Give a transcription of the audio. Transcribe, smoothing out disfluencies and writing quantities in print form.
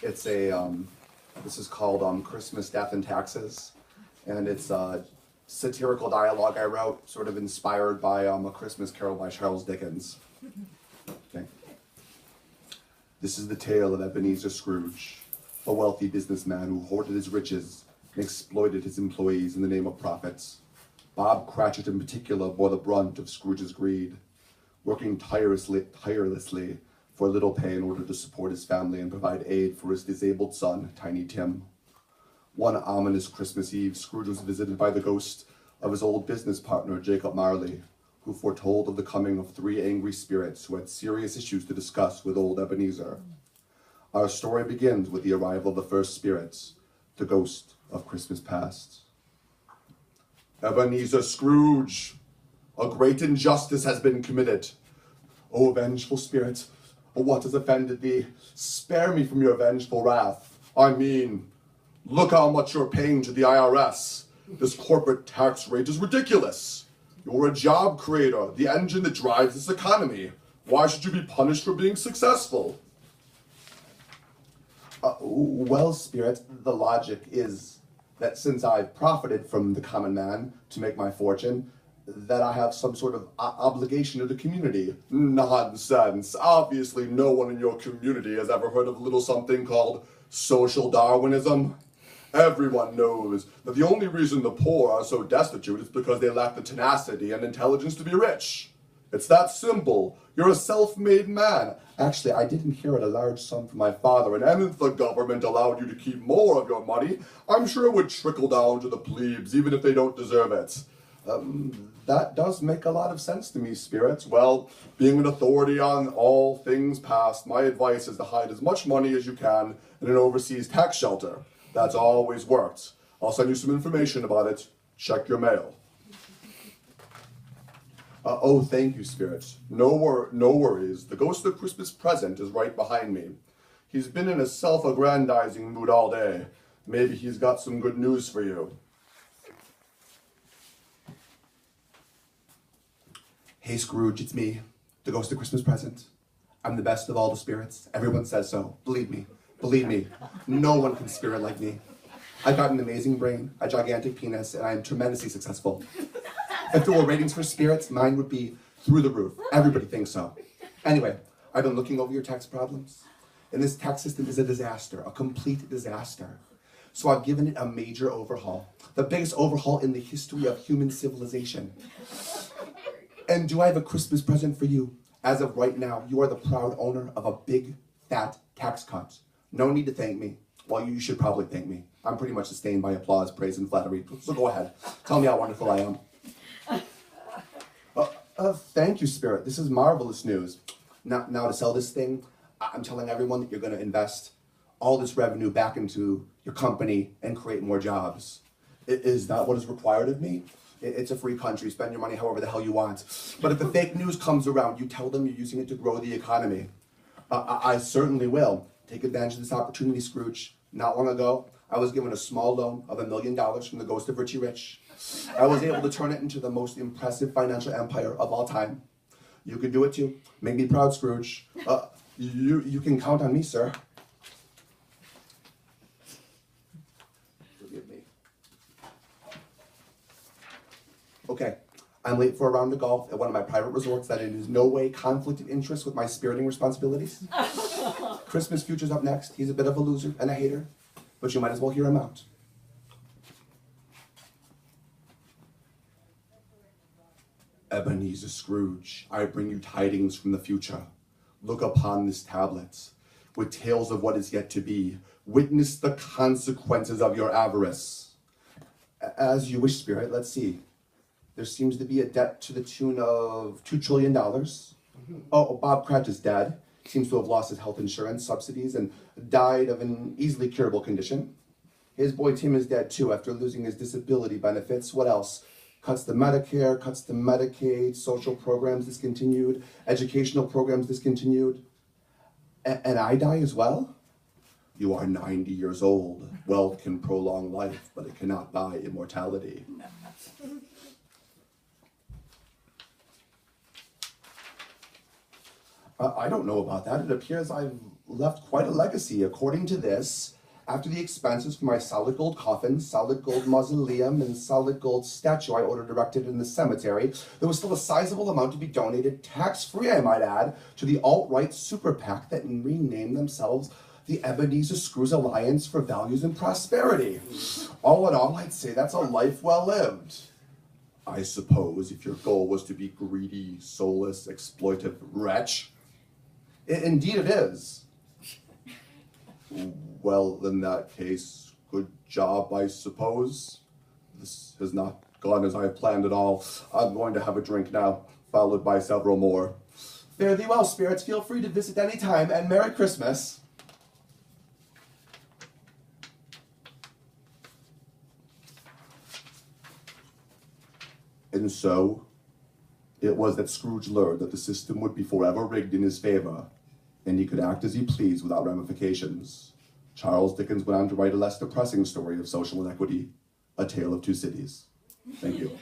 It's a, this is called Christmas, Death, and Taxes. And it's a satirical dialogue I wrote, sort of inspired by A Christmas Carol by Charles Dickens. Okay. This is the tale of Ebenezer Scrooge, a wealthy businessman who hoarded his riches and exploited his employees in the name of profits. Bob Cratchit in particular bore the brunt of Scrooge's greed, working tirelessly for little pay in order to support his family and provide aid for his disabled son, Tiny Tim. One ominous Christmas Eve, Scrooge was visited by the ghost of his old business partner, Jacob Marley, who foretold of the coming of 3 angry spirits who had serious issues to discuss with old Ebenezer. Our story begins with the arrival of the first spirits, the ghost of Christmas past. Ebenezer Scrooge, a great injustice has been committed. O vengeful spirit, what has offended thee? Spare me from your vengeful wrath. I mean, look how much you're paying to the IRS. This corporate tax rate is ridiculous. You're a job creator, the engine that drives this economy. Why should you be punished for being successful? Well, spirit, the logic is that since I've profited from the common man to make my fortune, that I have some sort of obligation to the community. Nonsense. Obviously, no one in your community has ever heard of a little something called social Darwinism. Everyone knows that the only reason the poor are so destitute is because they lack the tenacity and intelligence to be rich. It's that simple. You're a self-made man. Actually, I did inherit a large sum from my father, and if the government allowed you to keep more of your money, I'm sure it would trickle down to the plebes, even if they don't deserve it. That does make a lot of sense to me, spirits. Well, being an authority on all things past, my advice is to hide as much money as you can in an overseas tax shelter. That's always worked. I'll send you some information about it. Check your mail. Oh, thank you, spirits. No worries. The ghost of Christmas present is right behind me. He's been in a self-aggrandizing mood all day. Maybe he's got some good news for you. Hey, Scrooge, it's me, the ghost of Christmas present. I'm the best of all the spirits. Everyone says so. Believe me. No one can spirit like me. I've got an amazing brain, a gigantic penis, and I am tremendously successful. If there were ratings for spirits, mine would be through the roof. Everybody thinks so. Anyway, I've been looking over your tax problems, and this tax system is a disaster, a complete disaster. So I've given it a major overhaul, the biggest overhaul in the history of human civilization. And do I have a Christmas present for you? As of right now, you are the proud owner of a big, fat tax cut. No need to thank me. Well, you should probably thank me. I'm pretty much sustained by applause, praise, and flattery. So go ahead. Tell me how wonderful I am. Thank you, Spirit. This is marvelous news. Now to sell this thing, I'm telling everyone that you're going to invest all this revenue back into your company and create more jobs. Is that what is required of me? It's a free country. Spend your money however the hell you want. But if the fake news comes around, you tell them you're using it to grow the economy. I certainly will. Take advantage of this opportunity, Scrooge. Not long ago, I was given a small loan of $1 million from the ghost of Richie Rich. I was able to turn it into the most impressive financial empire of all time. You can do it too. Make me proud, Scrooge. You can count on me, sir. Forgive me. Okay, I'm late for a round of golf at one of my private resorts that it is no way conflict of interest with my spiriting responsibilities. Christmas Future's up next. He's a bit of a loser and a hater, but you might as well hear him out. Ebenezer Scrooge, I bring you tidings from the future. Look upon this tablet, with tales of what is yet to be. Witness the consequences of your avarice. As you wish, Spirit. Let's see. There seems to be a debt to the tune of $2 trillion. Oh, Bob Cratchit is dead. Seems to have lost his health insurance subsidies and died of an easily curable condition. His boy Tim is dead too after losing his disability benefits. What else? Cuts to Medicare, cuts to Medicaid, social programs discontinued, educational programs discontinued. And I die as well? You are 90 years old. Wealth can prolong life, but it cannot buy immortality. I don't know about that. It appears I've left quite a legacy. According to this, after the expenses for my solid gold coffin, solid gold mausoleum, and solid gold statue I ordered erected in the cemetery, there was still a sizable amount to be donated, tax-free I might add, to the alt-right super PAC that renamed themselves the Ebenezer Screws Alliance for Values and Prosperity. All in all, I'd say that's a life well lived. I suppose if your goal was to be greedy, soulless, exploitive wretch. Indeed it is. Well, in that case, good job, I suppose. This has not gone as I have planned at all. I'm going to have a drink now, followed by several more. Fare thee well, spirits. Feel free to visit any time, and Merry Christmas. And so, it was that Scrooge learned that the system would be forever rigged in his favor, and he could act as he pleased without ramifications. Charles Dickens went on to write a less depressing story of social inequity, A Tale of Two Cities. Thank you.